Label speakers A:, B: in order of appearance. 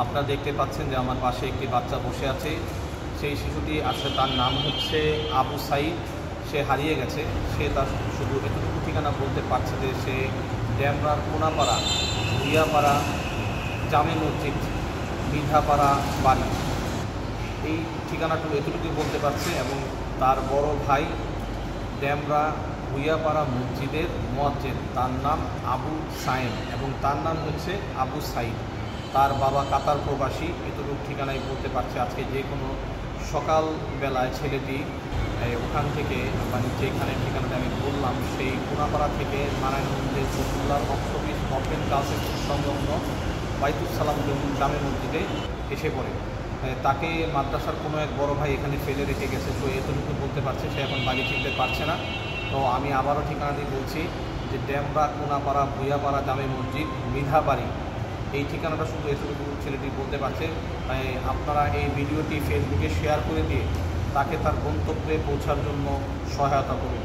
A: আপনারা দেখতে পাচ্ছেন যে আমার পাশে একটি বাচ্চা বসে আছে। সেই শিশুটি আসলে তার নাম হচ্ছে আবু সাঈদ। সে হারিয়ে গেছে। সে তার শুধু এতটুকু ঠিকানা বলতে পারছে যে সে ড্যামরার কোনাপাড়া, ভুইয়াপাড়া, জামে মসজিদ, মিঠাপাড়া বাড়ি, এই ঠিকানাটুকু এতটুকুই বলতে পারছে। এবং তার বড় ভাই ড্যামরা ভুইয়াপাড়া মসজিদের মুয়াজ্জিন, তার নাম আবু সায়েম এবং তার নাম হচ্ছে আবু সাঈদ। তার বাবা কাতার প্রবাসী, এতটুকু ঠিকানায় বলতে পারছে। আজকে যে কোনো সকালবেলায় ছেলেটি ওখান থেকে মানে যেখানে ঠিকানাটা আমি বললাম সেই কোনাপাড়া থেকে নারায়ণগঞ্জের ফতুল্লার অক্সফিস ওপেন গার্লসের সংলগ্ন বাইতুল সালাম জামে মসজিদে এসে পড়ে। তাকে মাদ্রাসার কোনো এক বড় ভাই এখানে ফেলে রেখে গেছে। তো এতটুকু বলতে পারছে, সে এখন বাড়ি চিনতে পারছে না। তো আমি আবারও ঠিকানা দিয়ে বলছি যে ড্যামরা কোনাপাড়া, ভুইয়াপাড়া, জামে মসজিদ, মিঠাবাড়ি, এই ঠিকানাটা শুধু এতটুকু ছেলেটি বলতে পারছে। তাই আপনারা এই ভিডিওটি ফেসবুকে শেয়ার করে দিয়ে তাকে তার গন্তব্যে পৌঁছার জন্য সহায়তা করুন।